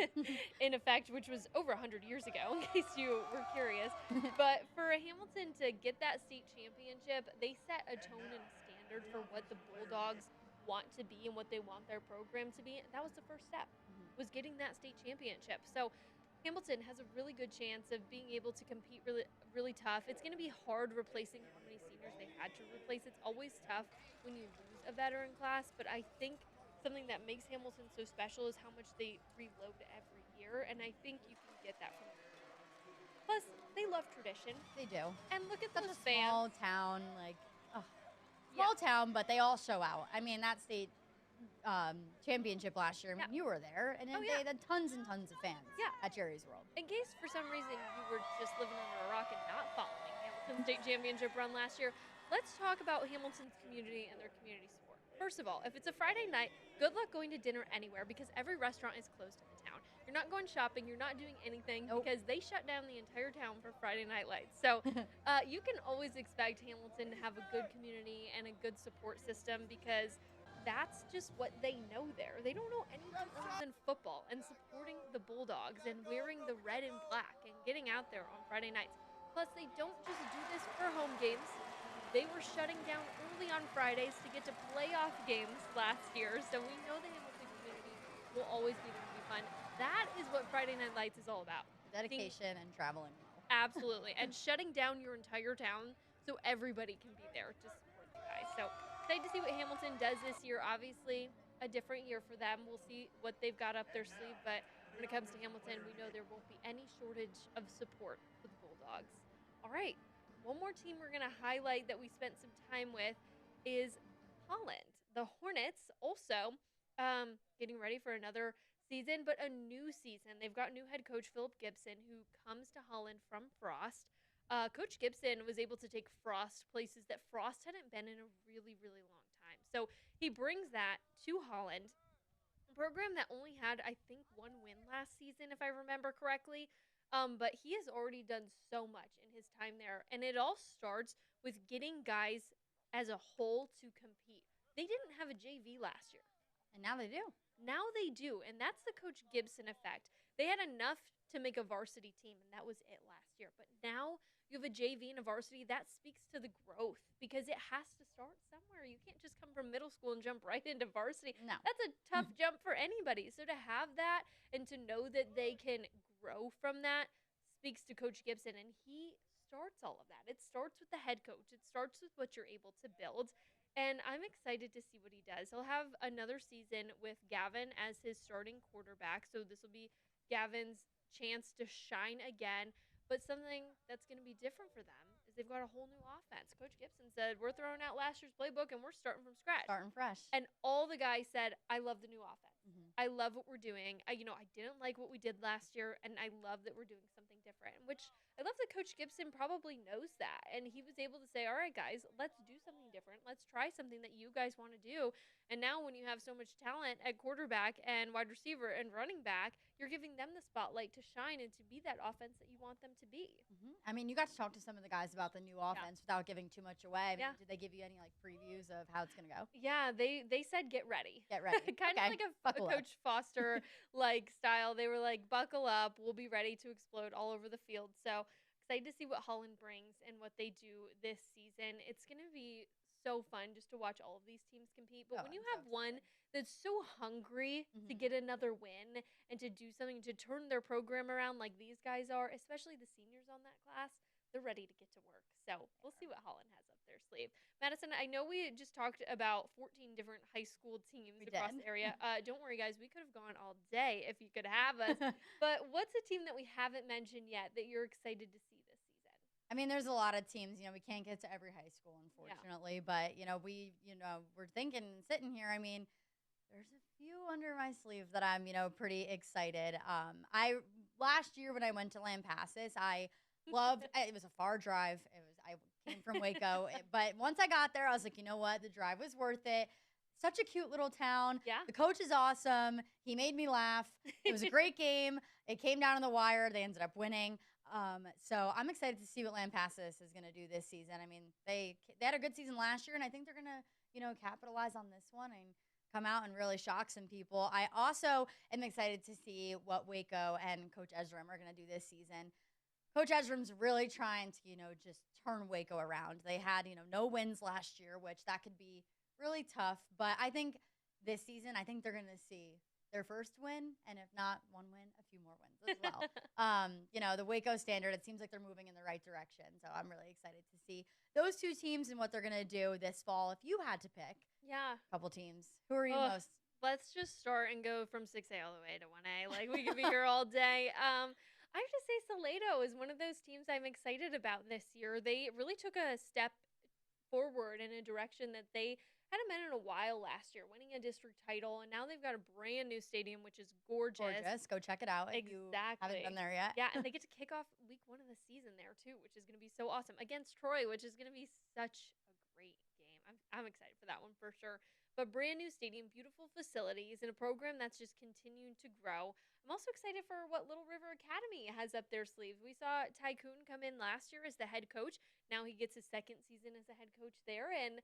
in effect, which was over 100 years ago, in case you were curious. But for Hamilton to get that state championship, they set a tone and a standard for what the Bulldogs want to be and what they want their program to be. That was the first step, was getting that state championship. So Hamilton has a really good chance of being able to compete really, really tough. It's going to be hard replacing how many seniors they had to replace. It's always tough when you lose a veteran class, but I think something that makes Hamilton so special is how much they reload every year, and I think you can get that from them. Plus, they love tradition. They do. And look at Such those a fans. small town, small town, but they all show out. I mean, that state championship last year, I mean, you were there, and they had tons and tons of fans at Jerry's World. In case for some reason you were just living under a rock and not following Hamilton's state championship run last year, let's talk about Hamilton's community and their community support. First of all, if it's a Friday night, good luck going to dinner anywhere, because every restaurant is closed in the town. You're not going shopping. You're not doing anything because they shut down the entire town for Friday Night Lights. So you can always expect Hamilton to have a good community and a good support system, because that's just what they know there. They don't know anything other than football and supporting the Bulldogs and wearing the red and black and getting out there on Friday nights. Plus, they don't just do this for home games. They were shutting down early on Fridays to get to playoff games last year, so we know the Hamilton community will always be there to be fun. That is what Friday Night Lights is all about. Dedication and traveling well. Absolutely. And shutting down your entire town so everybody can be there to support you guys. So excited to see what Hamilton does this year. Obviously, a different year for them. We'll see what they've got up their sleeve, but when it comes to Hamilton, we know there won't be any shortage of support for the Bulldogs. All right. One more team we're going to highlight that we spent some time with is Holland. The Hornets also getting ready for another season, but a new season. They've got new head coach Philip Gibson, who comes to Holland from Frost. Coach Gibson was able to take Frost places that Frost hadn't been in a really, really long time. So he brings that to Holland, a program that only had, I think, one win last season, if I remember correctly. But he has already done so much in his time there. And it all starts with getting guys as a whole to compete. They didn't have a JV last year. And now they do. Now they do. And that's the Coach Gibson effect. They had enough to make a varsity team, and that was it last year. But now you have a JV and a varsity. That speaks to the growth, because it has to start somewhere. You can't just come from middle school and jump right into varsity. No. That's a tough jump for anybody. So to have that and to know that they can grow from that speaks to Coach Gibson, and he starts all of that. It starts with the head coach. It starts with what you're able to build. And I'm excited to see what he does. He'll have another season with Gavin as his starting quarterback. So this will be Gavin's chance to shine again. But something that's going to be different for them is they've got a whole new offense. Coach Gibson said, we're throwing out last year's playbook and we're starting from scratch. Starting fresh. And all the guys said, I love the new offense. Mhm. I love what we're doing. I didn't like what we did last year, and I love that we're doing something different, which I love that Coach Gibson probably knows that. And he was able to say, all right, guys, let's do something different. Let's try something that you guys want to do. And now when you have so much talent at quarterback and wide receiver and running back, you're giving them the spotlight to shine and to be that offense that you want them to be. I mean, you got to talk to some of the guys about the new offense without giving too much away. I mean, Yeah. did they give you any like previews of how it's going to go? Yeah, they said get ready. Get ready. Kind Okay. of like a Buckle up. Coach Foster like style. They were like, buckle up, we'll be ready to explode all over the field. So excited to see what Holland brings and what they do this season. It's going to be so fun just to watch all of these teams compete. But Oh, when you I'm so have one that's so hungry to Mhm. get another win and to do something to turn their program around like these guys are, especially the seniors on that class, they're ready to get to work. So we'll see what Holland has up their sleeve. Madison, I know we just talked about 14 different high school teams We across did. the area. Don't worry, guys. We could have gone all day if you could have us. But what's a team that we haven't mentioned yet that you're excited to see this season? I mean, there's a lot of teams. We can't get to every high school, unfortunately. But we're thinking, sitting here. I mean, there's a few under my sleeve that I'm, pretty excited. I last year when I went to Lampasas, I loved. It was a far drive. I came from Waco, but once I got there, I was like, you know what? The drive was worth it. Such a cute little town. Yeah. The coach is awesome. He made me laugh. It was a great game. It came down to the wire. They ended up winning. So I'm excited to see what Lampasas is going to do this season. I mean, they had a good season last year, and I think they're going to, capitalize on this one and come out and really shock some people. I also am excited to see what Waco and Coach Ezram are going to do this season. Coach Ezram's really trying to, just turn Waco around. They had, no wins last year, which that could be really tough. But I think this season, I think they're going to see their first win, and if not one win, a few more wins as well. The Waco Standard, it seems like they're moving in the right direction. So I'm really excited to see those two teams and what they're going to do this fall. If you had to pick Yeah. a couple teams, who are you Ugh. most? Let's just start and go from 6A all the way to 1A. Like, we could be here all day. I have to say Salado is one of those teams I'm excited about this year. They really took a step forward in a direction that they hadn't been in a while last year, winning a district title, and now they've got a brand new stadium, which is gorgeous. Gorgeous. Go check it out if you haven't been there yet. Yeah, and they get to kick off week 1 of the season there, too, which is going to be so awesome. Against Troy, which is going to be such a great game. I'm excited for that one for sure. But brand new stadium, beautiful facilities, and a program that's just continuing to grow. I'm also excited for what Little River Academy has up their sleeves. We saw Tycoon come in last year as the head coach. Now he gets his second season as the head coach there, and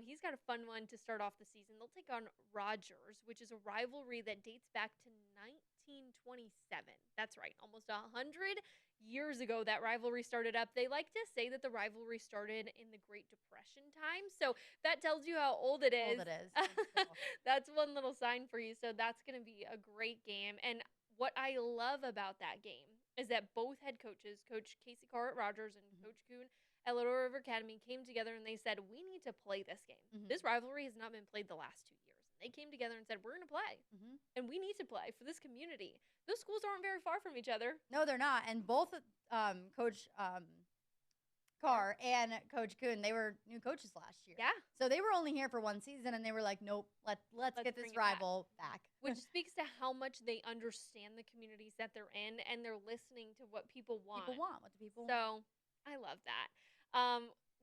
he's got a fun one to start off the season. They'll take on Rogers, which is a rivalry that dates back to 1927. That's right, almost 100 years ago that rivalry started up. They like to say that the rivalry started in the Great Depression time, so that tells you how old it is. Old it is. That's cool. That's one little sign for you. So that's going to be a great game. And what I love about that game is that both head coaches, Coach Casey Carr at Rogers and Coach Kuhn at Little River Academy, came together and they said, we need to play this game. This rivalry has not been played the last 2 years. They came together and said, we're going to play, and we need to play for this community. Those schools aren't very far from each other. No, they're not. And both Coach Carr and Coach Kuhn, they were new coaches last year. Yeah. So they were only here for one season, and they were like, nope, let's get bring this it back. rival back. Which speaks to how much they understand the communities that they're in, and they're listening to what people want. What do people want? So I love that.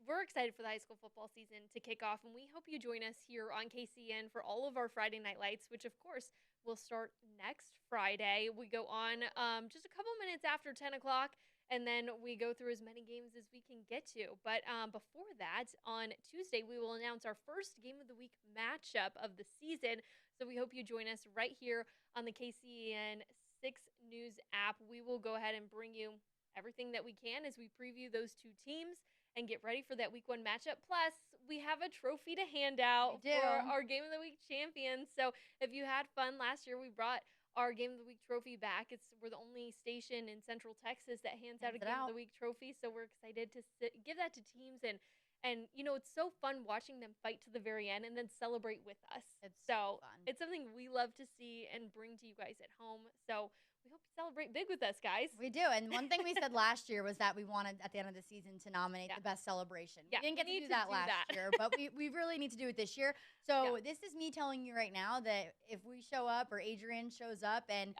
We're excited for the high school football season to kick off, and we hope you join us here on KCEN for all of our Friday Night Lights, which, of course, will start next Friday. We go on just a couple minutes after 10 o'clock, and then we go through as many games as we can get to. But before that, on Tuesday, we will announce our first Game of the Week matchup of the season. So we hope you join us right here on the KCEN 6 News app. We will go ahead and bring you everything that we can as we preview those two teams and get ready for that week 1 matchup. Plus, we have a trophy to hand out for our Game of the Week champions. So if you had fun last year, we brought our Game of the Week trophy back. We're the only station in Central Texas that hands out a Game of the Week trophy, so we're excited to give that to teams and it's so fun watching them fight to the very end and then celebrate with us. It's so fun. It's something we love to see and bring to you guys at home. So we hope you celebrate big with us, guys. We do. And one thing we said last year was that we wanted, at the end of the season, to nominate the best celebration. Yeah, we didn't get to do that last year, but we really need to do it this year. So this is me telling you right now that if we show up or Adrian shows up and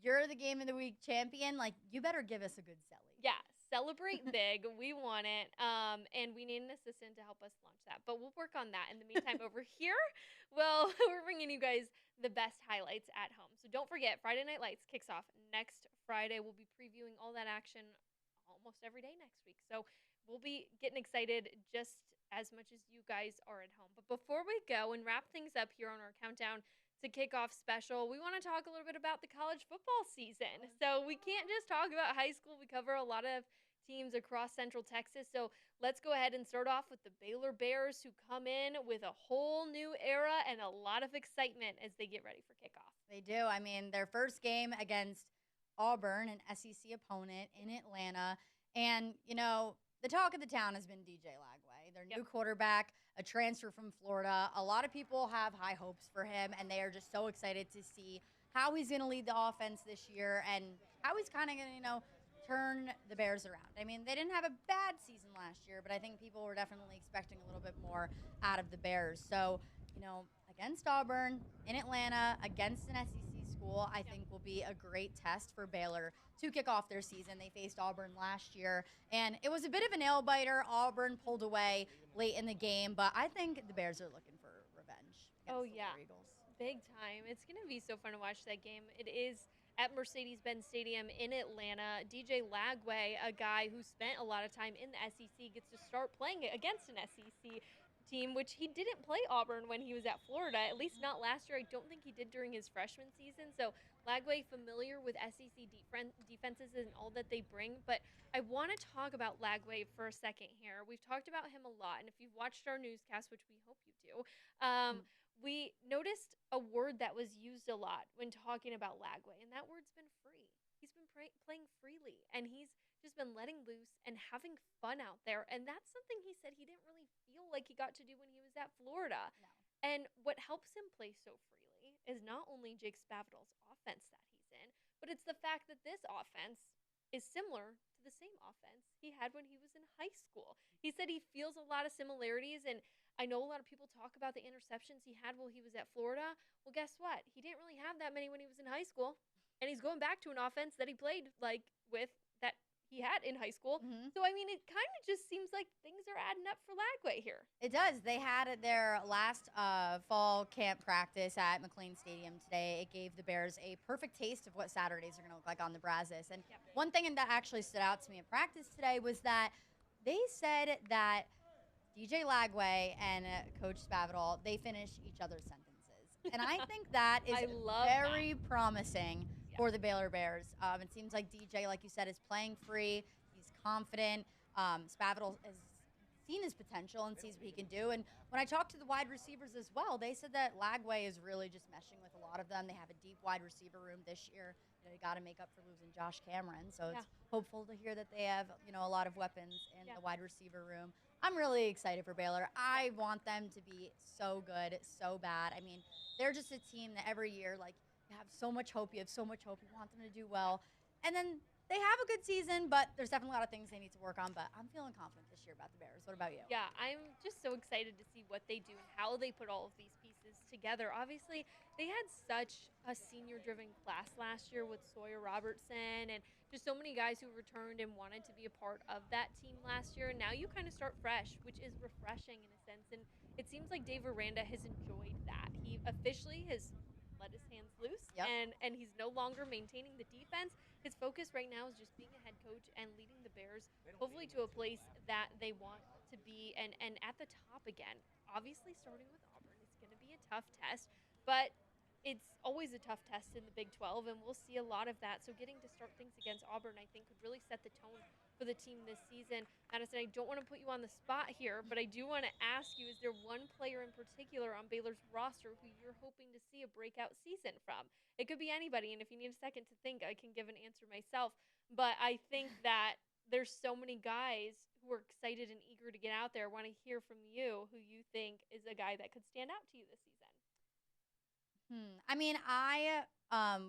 you're the Game of the Week champion, like, you better give us a good celly. Yeah, celebrate big. We want it. And we need an assistant to help us launch that. But we'll work on that. In the meantime, over here, well, we're bringing you guys the best highlights at home. So don't forget, Friday Night Lights kicks off next Friday. We'll be previewing all that action almost every day next week. So we'll be getting excited just as much as you guys are at home. But before we go and wrap things up here on our countdown to Kickoff special, we want to talk a little bit about the college football season. So we can't just talk about high school. We cover a lot of teams across Central Texas. So let's go ahead and start off with the Baylor Bears, who come in with a whole new era and a lot of excitement as they get ready for kickoff. They do. I mean, their first game against Auburn, an SEC opponent in Atlanta. And, the talk of the town has been DJ Lagway, their new quarterback, a transfer from Florida. A lot of people have high hopes for him, and they are just so excited to see how he's going to lead the offense this year and how he's kind of going to, turn the Bears around. I mean, they didn't have a bad season last year, but I think people were definitely expecting a little bit more out of the Bears. So, against Auburn, in Atlanta, against an SEC school, I think will be a great test for Baylor to kick off their season. They faced Auburn last year, and it was a bit of a nail-biter. Auburn pulled away late in the game, but I think the Bears are looking for revenge against the War Eagles. Big time. It's going to be so fun to watch that game. It is at Mercedes-Benz Stadium in Atlanta. DJ Lagway, a guy who spent a lot of time in the SEC, gets to start playing against an SEC team, which he didn't play Auburn when he was at Florida, at least not last year. I don't think he did during his freshman season. So Lagway familiar with SEC defenses and all that they bring. But I want to talk about Lagway for a second here. We've talked about him a lot, and if you've watched our newscast, which we hope you do, we noticed a word that was used a lot when talking about Lagway, and that word's been free. He's been playing freely, and he's just been letting loose and having fun out there. And that's something he said he didn't really feel like he got to do when he was at Florida. No. And what helps him play so freely is not only Jake Spavital's offense that he's in, but it's the fact that this offense is similar to the same offense he had when he was in high school. He said he feels a lot of similarities, and I know a lot of people talk about the interceptions he had while he was at Florida. Well, guess what? He didn't really have that many when he was in high school, and he's going back to an offense that he played with that he had in high school. So, I mean, it kind of just seems like things are adding up for Lagway here. It does. They had their last fall camp practice at McLean Stadium today. It gave the Bears a perfect taste of what Saturdays are going to look like on the Brazos. And one thing that actually stood out to me at practice today was that they said that DJ Lagway and Coach Spavital, they finish each other's sentences. And I think that is very promising for the Baylor Bears. It seems like DJ, like you said, is playing free. He's confident. Spavital has seen his potential and sees what he can do. And when I talked to the wide receivers as well, they said that Lagway is really just meshing with a lot of them. They have a deep wide receiver room this year. They got to make up for losing Josh Cameron. So it's hopeful to hear that they have, a lot of weapons in the wide receiver room. I'm really excited for Baylor. I want them to be so good, so bad. I mean, they're just a team that every year, you have so much hope. You have so much hope. You want them to do well. And then they have a good season, but there's definitely a lot of things they need to work on. But I'm feeling confident this year about the Bears. What about you? Yeah, I'm just so excited to see what they do and how they put all of these pieces together. Obviously, they had such a senior-driven class last year with Sawyer Robertson and just so many guys who returned and wanted to be a part of that team last year. And now you kind of start fresh, which is refreshing in a sense. And it seems like Dave Aranda has enjoyed that. He officially has let his hands loose, and he's no longer maintaining the defense. His focus right now is just being a head coach and leading the Bears, hopefully to a place that they want to be and at the top again. Obviously, starting with Auburn, it's going to be a tough test, but it's always a tough test in the Big 12, and we'll see a lot of that. So getting to start things against Auburn, I think, could really set the tone for for the team this season. Madison, I don't want to put you on the spot here, but I do want to ask you, is there one player in particular on Baylor's roster who you're hoping to see a breakout season from? It could be anybody, and if you need a second to think, I can give an answer myself. But I think that there's so many guys who are excited and eager to get out there. I want to hear from you who you think is a guy that could stand out to you this season. I mean, I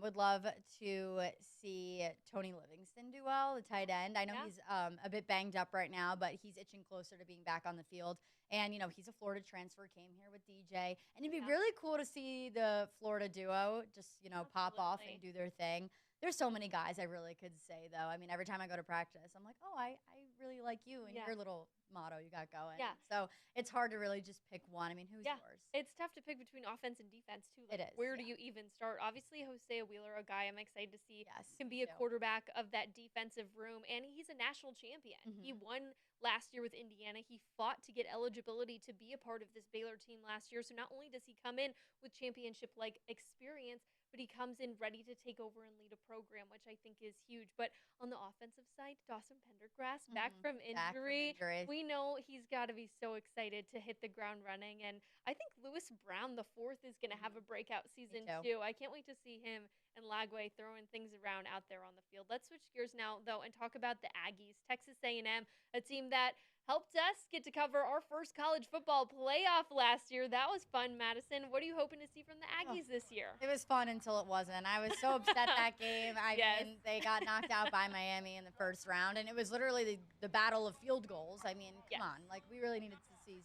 would love to see Tony Livingston do well, the tight end. I know he's a bit banged up right now, but he's itching closer to being back on the field. And, you know, he's a Florida transfer, came here with DJ. And it'd be really cool to see the Florida duo just, you know, pop off and do their thing. There's so many guys I really could say, though. I mean, every time I go to practice, I'm like, oh, I really like you and your little motto you got going. Yeah. So it's hard to really just pick one. I mean, who's yours? It's tough to pick between offense and defense, too. Like, It is. Where do you even start? Obviously, Hosea Wheeler, a guy I'm excited to see, can be a too. quarterback of that defensive room, and he's a national champion. He won last year with Indiana. He fought to get eligibility to be a part of this Baylor team last year. So not only does he come in with championship-like experience, but he comes in ready to take over and lead a program, which I think is huge. But on the offensive side, Dawson Pendergrass, back from injury. We know he's got to be so excited to hit the ground running. And I think Lewis Brown, the fourth, is going to have a breakout season, too. I can't wait to see him and Lagway throwing things around out there on the field. Let's switch gears now, though, and talk about the Aggies. Texas A&M, a team that helped us get to cover our first college football playoff last year. That was fun, Madison. What are you hoping to see from the Aggies this year? It was fun until it wasn't. I was so upset that game. I mean, they got knocked out by Miami in the first round, and it was literally the battle of field goals. I mean, come on. Like, we really needed to see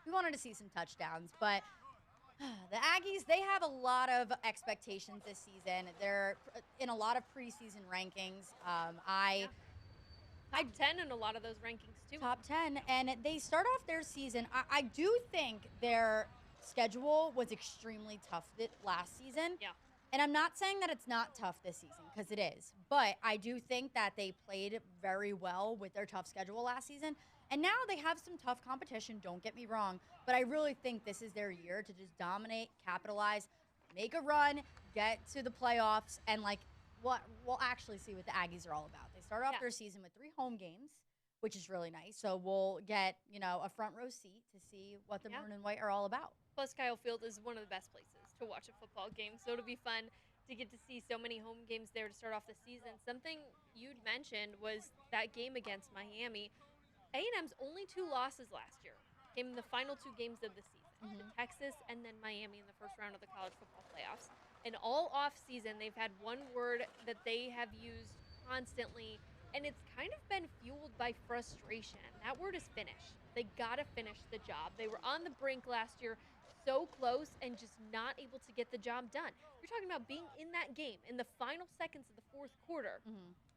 we wanted to see some touchdowns. But the Aggies, they have a lot of expectations this season. They're in a lot of preseason rankings. Top 10 in a lot of those rankings, too. Top 10. And they start off their season. I do think their schedule was extremely tough last season. Yeah. And I'm not saying that it's not tough this season, because it is. But I do think that they played very well with their tough schedule last season. And now they have some tough competition, don't get me wrong. But I really think this is their year to just dominate, capitalize, make a run, get to the playoffs, and, like, we'll actually see what the Aggies are all about. They start off their season with 3 home games, which is really nice. So we'll get, you know, a front row seat to see what the maroon and white are all about. Plus, Kyle Field is one of the best places to watch a football game. So it'll be fun to get to see so many home games there to start off the season. Something you'd mentioned was that game against Miami. A&M's only 2 losses last year came in the final 2 games of the season, to Texas and then Miami in the first round of the college football playoffs. And all off season, they've had one word that they have used constantly, and it's kind of been fueled by frustration. That word is finish. They got to finish the job. They were on the brink last year, so close, and just not able to get the job done. You're talking about being in that game in the final seconds of the fourth quarter,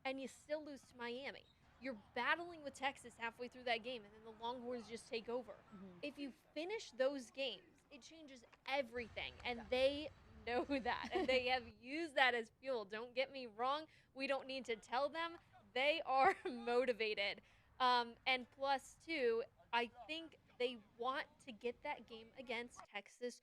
and you still lose to Miami. You're battling with Texas halfway through that game, and then the Longhorns just take over. If you finish those games, it changes everything, and they know that, and they have used that as fuel. Don't get me wrong. We don't need to tell them. They are motivated. And plus, too, I think they want to get that game against Texas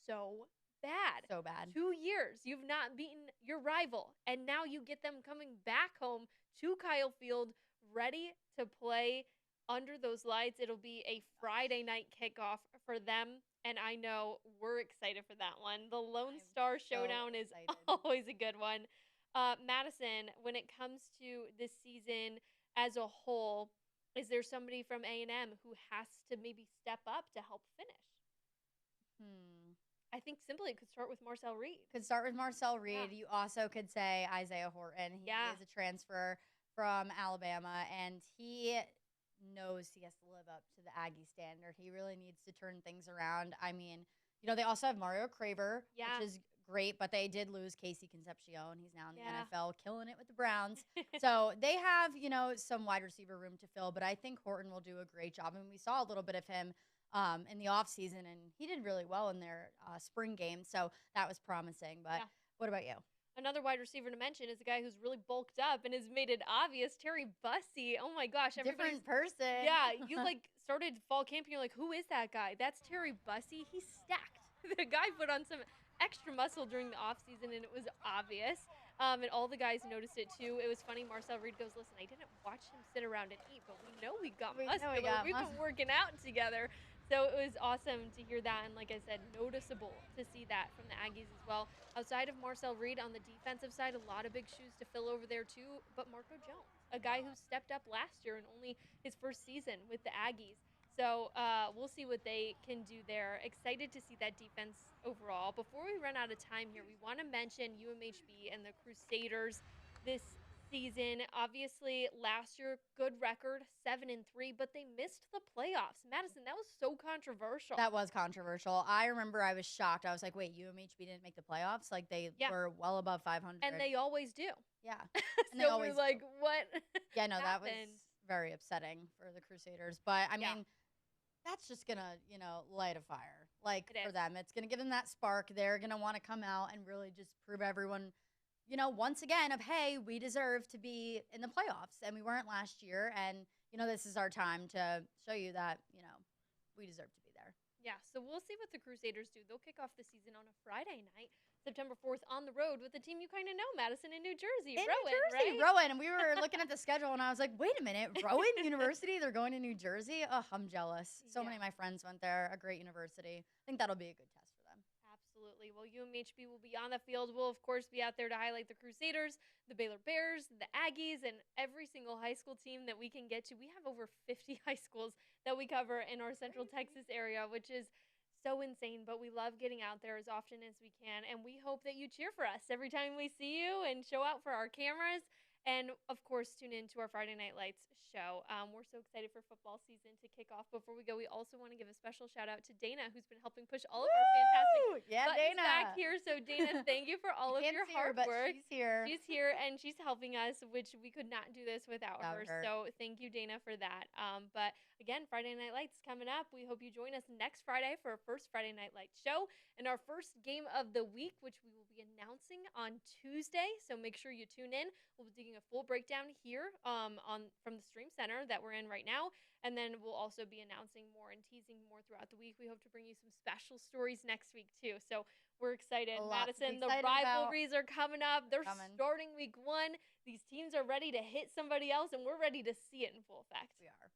so bad. So bad. 2 years. You've not beaten your rival, and now you get them coming back home to Kyle Field, ready to play under those lights. It'll be a Friday night kickoff for them, and I know we're excited for that one. The Lone Star Showdown is always a good one. Madison, when it comes to this season as a whole, is there somebody from A&M who has to maybe step up to help finish? I think simply it could start with Marcel Reed. Could start with Marcel Reed. You also could say Isaiah Horton. He is a transfer from Alabama, and he knows he has to live up to the Aggie standard. He really needs to turn things around. I mean, you know, they also have Mario Craver, which is great, but they did lose Casey Concepcion. He's now in the NFL, killing it with the Browns. So they have, you know, some wide receiver room to fill, but I think Horton will do a great job. I mean, we saw a little bit of him in the offseason, and he did really well in their spring game, so that was promising. But what about you? Another wide receiver to mention is a guy who's really bulked up and has made it obvies, Terry Bussey. Oh, my gosh. Different person. Yeah, you, like, started fall camp, and you're like, who is that guy? That's Terry Bussey. He's stacked. The guy put on some extra muscle during the offseason, and it was obvious. And all the guys noticed it too. It was funny. Marcel Reed goes, "Listen, I didn't watch him sit around and eat, but we know we got muscular. We've been working out together." So it was awesome to hear that, and like I said, noticeable to see that from the Aggies as well. Outside of Marcel Reed on the defensive side, a lot of big shoes to fill over there too. But Marco Jones, a guy who stepped up last year in only his first season with the Aggies. So we'll see what they can do there. Excited to see that defense overall. Before we run out of time here, we want to mention UMHB and the Crusaders this season. Obviously, last year, good record, 7-3, but they missed the playoffs. Madison, that was so controversial. That was controversial. I remember I was shocked. I was like, wait, UMHB didn't make the playoffs? Like, they were well above 500. And they always do. Yeah. And so we're like, what? Yeah, no, that was happened? very upsetting for the Crusaders. But, I mean, that's just going to, light a fire. Like, for them. It's going to give them that spark. They're going to want to come out and really just prove everyone, once again of, hey, we deserve to be in the playoffs. And we weren't last year. And, this is our time to show you that, we deserve to be there. Yeah, so we'll see what the Crusaders do. They'll kick off the season on a Friday night, September 4th, on the road with the team you kind of know, Madison in New Jersey. Rowan. Rowan. And we were looking at the schedule, and I was like, wait a minute, Rowan University? They're going to New Jersey? Oh, I'm jealous. So many of my friends went there. A great university. I think that'll be a good test for them. Absolutely. Well, UMHB will be on the field. We'll, of course, be out there to highlight the Crusaders, the Baylor Bears, the Aggies, and every single high school team that we can get to. We have over 50 high schools that we cover in our Central Texas area, which is so insane, but we love getting out there as often as we can, and we hope that you cheer for us every time we see you and show out for our cameras. And, of course, tune in to our Friday Night Lights show. We're so excited for football season to kick off. Before we go, we also want to give a special shout-out to Dana, who's been helping push all of our fantastic buttons back here. So, Dana, thank you for all of your hard work. She's here. She's here, and she's helping us, which we could not do this without her. So, thank you, Dana, for that. But, again, Friday Night Lights coming up. We hope you join us next Friday for our first Friday Night Lights show and our first game of the week, which we will be announcing on Tuesday. So, make sure you tune in. We'll be digging a full breakdown here from the Stream Center that we're in right now, and then we'll also be announcing more and teasing more throughout the week. We hope to bring you some special stories next week too, so we're excited. Madison, the rivalries are coming up. They're starting week 1. These teams are ready to hit somebody else, and we're ready to see it in full effect. We are.